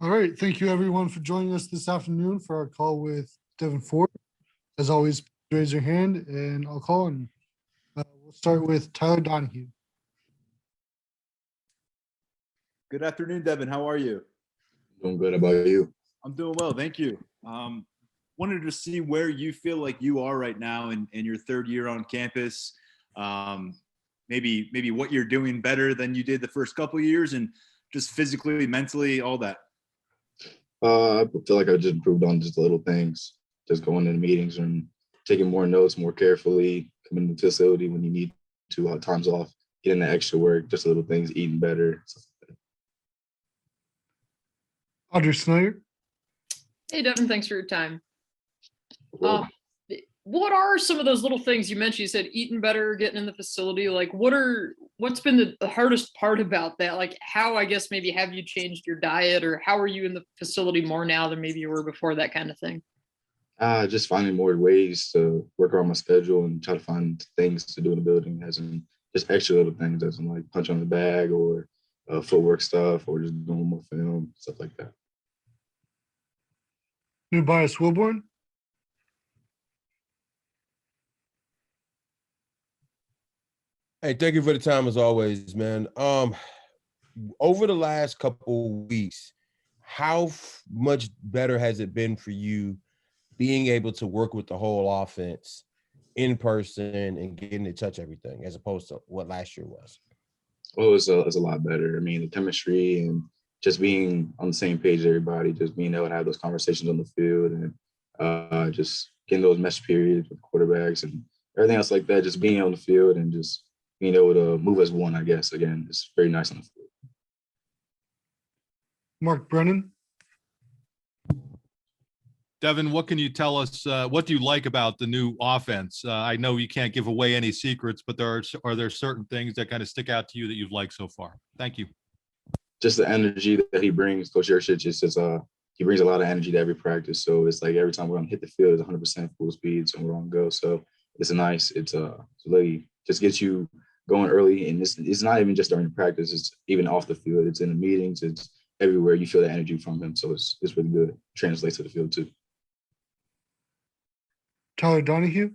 All right. Thank you, everyone, for joining us this afternoon for our call with Devyn Ford. As always, raise your hand and I'll call on you. We'll start with Tyler Donahue. Good afternoon, Devyn. How are you? Doing good. How about you? I'm doing well, thank you. Wanted to see where you feel like you are right now in your third year on campus. Maybe what you're doing better than you did the first couple of years, and just physically, mentally, all that. I feel like I just improved on just the little things, just going into meetings and taking more notes more carefully, coming to the facility when you need to, times off, getting the extra work, just little things, eating better, stuff like that. Audrey Snyder. Hey, Devyn, thanks for your time. Well, What are some of those little things you mentioned? You said eating better, getting in the facility. Like, what's been the hardest part about that? Like, how, I guess, maybe have you changed your diet, or how are you in the facility more now than maybe you were before, that kind of thing? just finding more ways to work around my schedule and try to find things to do in the building, as in just extra little things, as in like punch on the bag or footwork stuff, or just doing more film, stuff like that. New Bias Wilborn. Hey, thank you for the time as always, man. Over the last couple weeks, how much better has it been for you being able to work with the whole offense in person and getting to touch everything, as opposed to what last year was? Oh, it's a lot better. I mean, the chemistry and just being on the same page as everybody, just being able to have those conversations on the field, and just getting those mesh periods with quarterbacks and everything else like that, just being on the field and just being able to move as one, I guess, again, it's very nice on the field. Mark Brennan. Devyn, what can you tell us? What do you like about the new offense? I know you can't give away any secrets, but are there certain things that kind of stick out to you that you've liked so far? Thank you. Just the energy that he brings, Coach Yershich, just he brings a lot of energy to every practice. So it's like every time we're gonna hit the field, it's 100% full speed, so we're on go. So it's really just gets you going early, and it's not even just during the practice, it's even off the field, it's in the meetings, it's everywhere. You feel the energy from him, so it's really good. Translates to the field too. Tyler Donahue.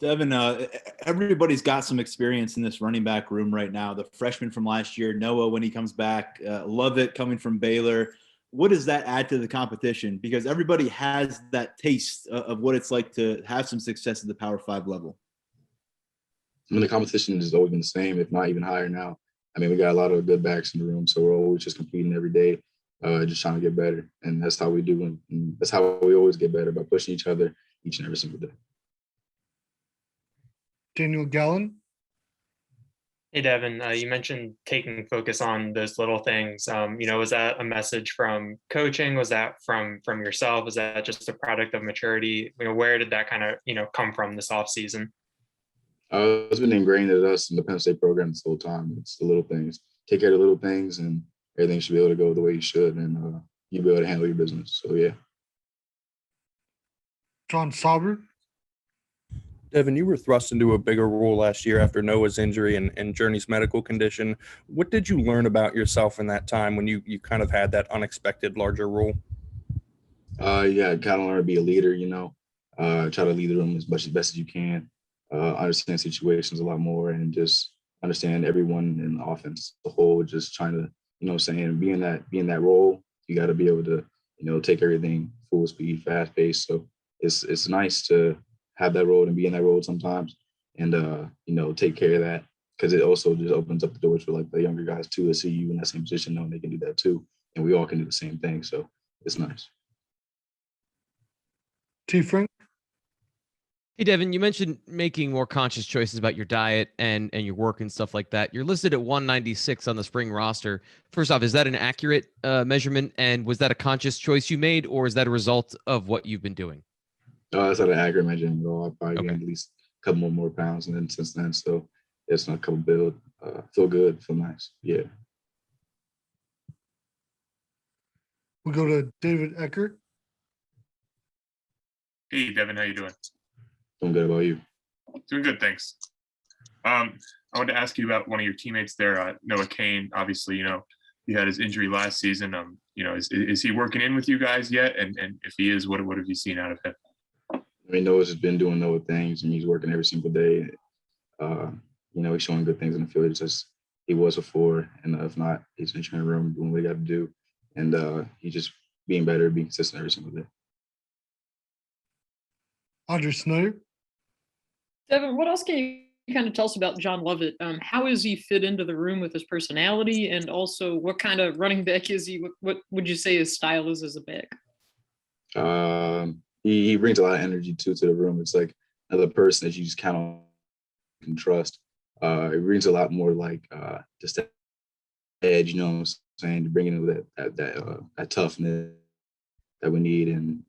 Devyn, everybody's got some experience in this running back room right now. The freshman from last year, Noah, when he comes back, love it coming from Baylor. What does that add to the competition? Because everybody has that taste of what it's like to have some success at the Power 5 level. I mean, the competition has always been the same, if not even higher now. I mean, we got a lot of good backs in the room, so we're always just competing every day, just trying to get better. And that's how we do, and that's how we always get better, by pushing each other each and every single day. Daniel Gallen. Hey, Devyn, you mentioned taking focus on those little things. Was that a message from coaching? Was that from yourself? Was that just a product of maturity? Where did that kind of, come from this offseason? It's been ingrained in us in the Penn State program this whole time. It's the little things. Take care of the little things, and everything should be able to go the way you should, and you'll be able to handle your business. So, yeah. John Sauber. Devyn, you were thrust into a bigger role last year after Noah's injury and Journey's medical condition. What did you learn about yourself in that time when you kind of had that unexpected larger role? Yeah, kind of learn to be a leader, try to lead the room as best as you can, understand situations a lot more, and just understand everyone in the offense as a whole, just trying to, be in that role. You got to be able to, take everything full speed, fast paced. So it's nice to have that role and be in that role sometimes, and take care of that, because it also just opens up the doors for like the younger guys too, to see you in that same position, knowing they can do that too, and we all can do the same thing. So it's nice. T. Frank. Hey, Devyn, you mentioned making more conscious choices about your diet and your work and stuff like that. You're listed at 196 on the spring roster. First off, is that an accurate measurement? And was that a conscious choice you made, or is that a result of what you've been doing? That's not an accurate measurement at all. I probably gained at least a couple more pounds, and then since then, so it's not a couple build. Feel good, feel nice. Yeah. We'll go to David Eckert. Hey, Devyn, how you doing? Doing good. About you? Doing good, thanks. I wanted to ask you about one of your teammates there, Noah Kane. Obviously, he had his injury last season. Is he working in with you guys yet? And if he is, what have you seen out of him? I mean, Noah's just been doing Noah things. I mean, he's working every single day. He's showing good things in the field. It's just he was before, and if not, he's in the training room doing what he got to do, and he's just being better, being consistent every single day. Audrey Snyder. Devyn, what else can you kind of tell us about John Lovett? How is he fit into the room with his personality, and also what kind of running back is he? What would you say his style is as a back? He brings a lot of energy too to the room. It's like another person that you just kind of can trust. It brings a lot more like just that edge, you know what I'm saying, to bring in that toughness that we need, and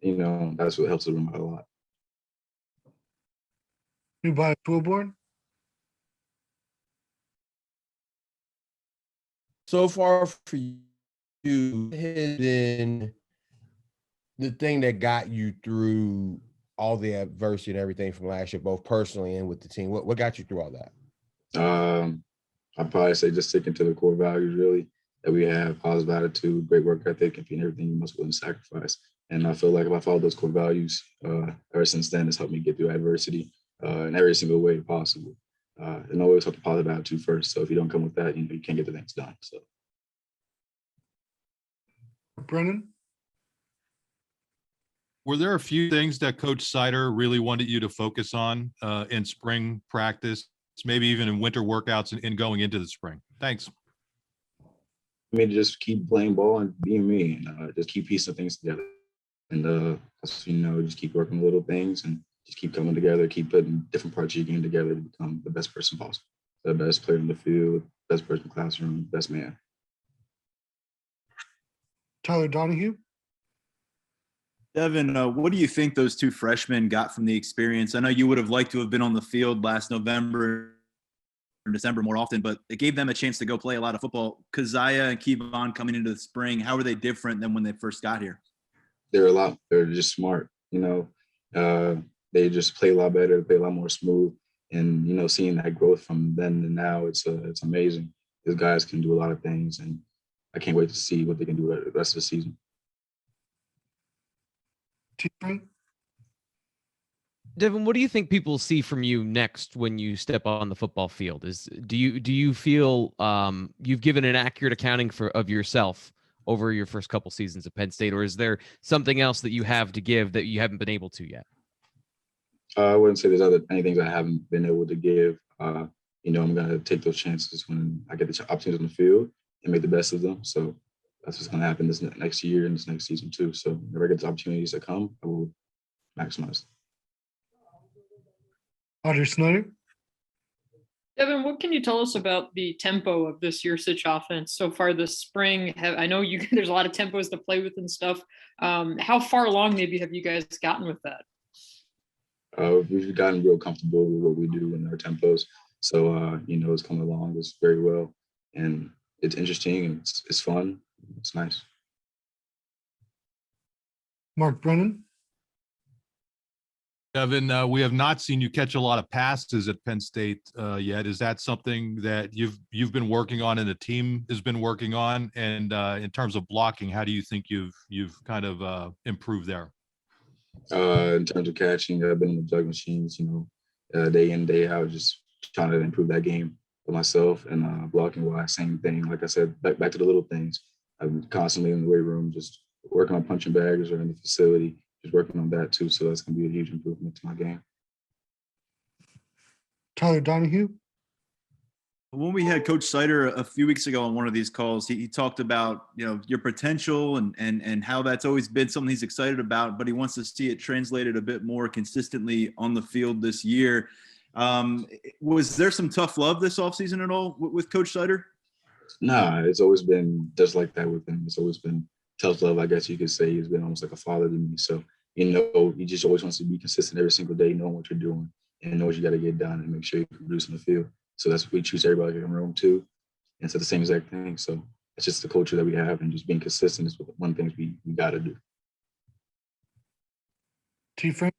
that's what helps the room out a lot. New by Toolborn. So far for you, what has been the thing that got you through all the adversity and everything from last year, both personally and with the team? What got you through all that? I'd probably say just sticking to the core values, really, that we have: positive attitude, great work ethic, and being everything you must willing to sacrifice. And I feel like if I follow those core values, ever since then, it's helped me get through adversity in every single way possible. And always have the positive attitude first. So if you don't come with that, you can't get the things done. So, Brennan. Were there a few things that Coach Sider really wanted you to focus on in spring practice, maybe even in winter workouts and going into the spring? Thanks. I mean, just keep playing ball and being me, and just keep piecing things together. And just keep working little things and just keep coming together, keep putting different parts of your game together to become the best person possible, the best player in the field, best person in the classroom, best man. Tyler Donahue. Devyn, what do you think those two freshmen got from the experience? I know you would have liked to have been on the field last November and December more often, but it gave them a chance to go play a lot of football. Keziah and Kevon coming into the spring, how are they different than when they first got here? They're just smart, they just play a lot better, play a lot more smooth. And, seeing that growth from then to now, it's amazing. These guys can do a lot of things, and I can't wait to see what they can do the rest of the season. Devyn, what do you think people see from you next when you step on the football field? Do you feel you've given an accurate accounting of yourself over your first couple seasons at Penn State, or is there something else that you have to give that you haven't been able to yet? I wouldn't say there's any things I haven't been able to give. I'm going to take those chances when I get the opportunities on the field and make the best of them. So that's what's going to happen this next year and this next season too. So whenever I get the opportunities that come, I will maximize. Audrey Snyder. Devyn, what can you tell us about the tempo of this Yurcich offense so far this spring? I know there's a lot of tempos to play with and stuff. How far along maybe have you guys gotten with that? We've gotten real comfortable with what we do in our tempos. So, it's coming along very well. And it's interesting, and it's fun. It's nice. Mark Brennan. Devyn, we have not seen you catch a lot of passes at Penn State yet. Is that something that you've been working on and the team has been working on? And in terms of blocking, how do you think you've kind of improved there? In terms of catching, I've been in the jug machines, day in, day out, just trying to improve that game for myself. And blocking wise, same thing. Like I said, back to the little things. I'm constantly in the weight room, just working on punching bags or in the facility, just working on that too. So that's going to be a huge improvement to my game. Tyler Donahue. When we had Coach Sider a few weeks ago on one of these calls, he talked about your potential and how that's always been something he's excited about, but he wants to see it translated a bit more consistently on the field this year. Was there some tough love this offseason at all with Coach Sider? Nah, it's always been just like that with him. It's always been tough love, I guess you could say. He's been almost like a father to me. So, he just always wants to be consistent every single day, knowing what you're doing and know what you got to get done and make sure you can produce in the field. So that's what we choose everybody in the room too. And it's the same exact thing. So it's just the culture that we have, and just being consistent is one of the things we got to do. T. Frank.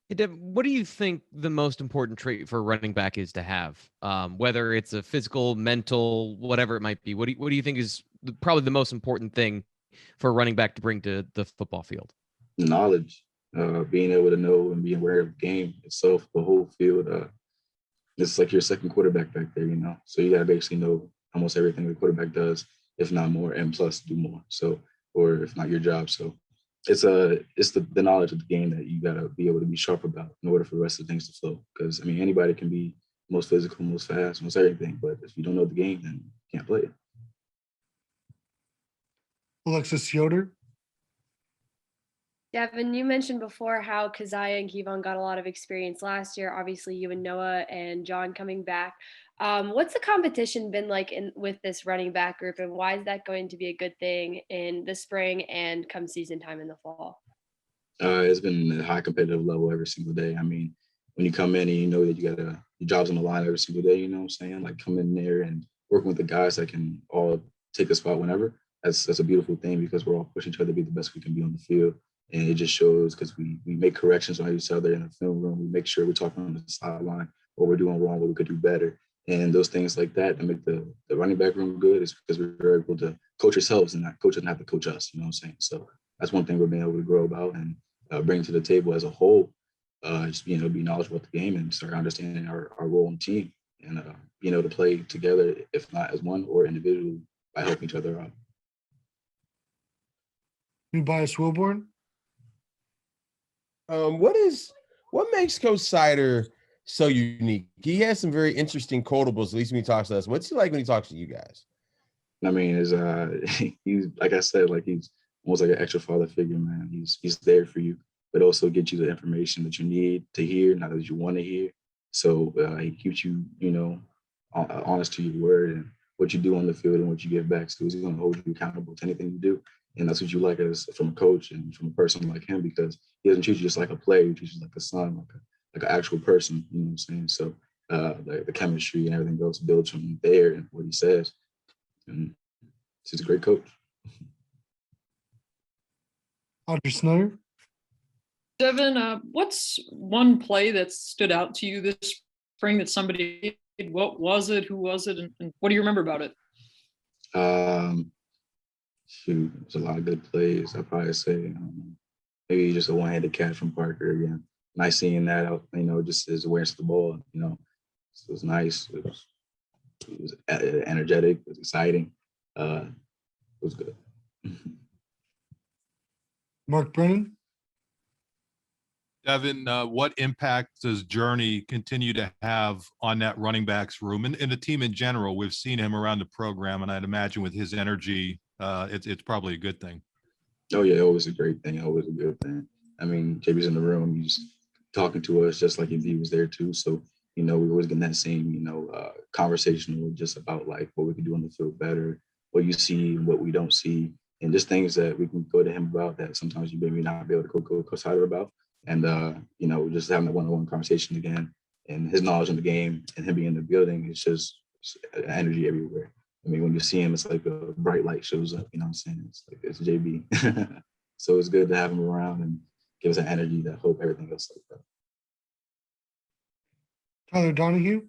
Hey, Deb, what do you think the most important trait for a running back is to have? Whether it's a physical, mental, whatever it might be. What do you think is probably the most important thing for a running back to bring to the football field? Knowledge, being able to know and be aware of the game itself, the whole field. It's like your second quarterback back there, you know. So you gotta basically know almost everything the quarterback does, if not more, and plus do more. So, or if not your job. So it's the knowledge of the game that you gotta be able to be sharp about in order for the rest of the things to flow. Because I mean anybody can be most physical, most fast, most everything, but if you don't know the game, then you can't play it. Alexis Yoder. Devyn, you mentioned before how Keziah and Kevon got a lot of experience last year. Obviously, you and Noah and John coming back. What's the competition been like with this running back group, and why is that going to be a good thing in the spring and come season time in the fall? It's been a high competitive level every single day. I mean, when you come in and you know that you got your job's on the line every single day, you know what I'm saying? Like come in there and working with the guys that can all take a spot whenever. That's a beautiful thing because we're all pushing each other to be the best we can be on the field. And it just shows because we make corrections on each other in the film room. We make sure we're talking on the sideline, what we're doing wrong, what we could do better. And those things like that make the running back room good is because we're able to coach ourselves and not coach doesn't have to coach us, you know what I'm saying? So that's one thing we're being able to grow about and bring to the table as a whole, just being able to be knowledgeable about the game and start understanding our role in the team and being able to play together, if not as one or individually, by helping each other out. Tobias Wilborn. What makes Coach Sider so unique? He has some very interesting quotables, at least when he talks to us. What's he like when he talks to you guys? I mean, he's like I said, like he's almost like an extra father figure, man. He's there for you, but also get you the information that you need to hear, not that you want to hear. So he keeps you, you know, honest to your word and what you do on the field and what you give back. So he's going to hold you accountable to anything you do. And that's what you like as from a coach and from a person like him, because he doesn't treat you just like a player, he treats you like a son, like an actual person, you know what I'm saying? So the chemistry and everything else builds from there and what he says. And he's a great coach. Audrey Snyder. Devyn, what's one play that stood out to you this spring that somebody did? What was it? Who was it? And what do you remember about it? Shoot, there's a lot of good plays. I'd probably say maybe just a one-handed catch from Parker again. Nice seeing that out, you know, just his awareness of the ball, you know. So it was nice. It was energetic. It was exciting. It was good. Mark Brennan. Devyn, what impact does Journey continue to have on that running backs room and the team in general? We've seen him around the program, and I'd imagine with his energy, it's probably a good thing. Oh yeah, always a great thing. Always a good thing. I mean, JB's in the room. He's talking to us just like if he was there too. So you know, we always getting that same, you know, conversational just about like what we can do on the field better, what you see and what we don't see, and just things that we can go to him about that sometimes you maybe not be able to go Coach Sider about. And you know, just having a one-on-one conversation again, and his knowledge in the game and him being in the building, it's just energy everywhere. I mean, when you see him, it's like a bright light shows up. You know what I'm saying? It's like it's JB. So it's good to have him around and give us an energy, that hope, everything else like that. Tyler Donahue.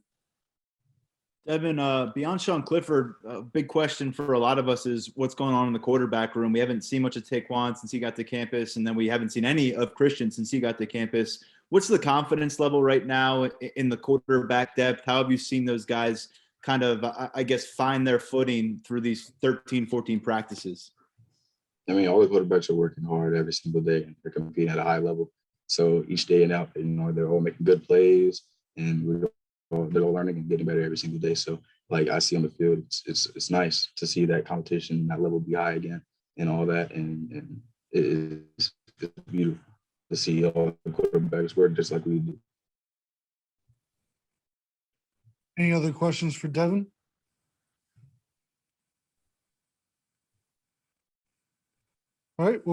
Devyn, beyond Sean Clifford, a big question for a lot of us is what's going on in the quarterback room. We haven't seen much of Taquan since he got to campus, and then we haven't seen any of Christian since he got to campus. What's the confidence level right now in the quarterback depth? How have you seen those guys kind of, I guess, find their footing through these 13, 14 practices? I mean, all the quarterbacks are working hard every single day, and they're competing at a high level. So each day and out, you know, they're all making good plays, and they're all learning and getting better every single day. So, like I see on the field, it's nice to see that competition, that level be high again, and all that, and it's beautiful to see all the quarterbacks work just like we do. Any other questions for Devyn? All right. Well,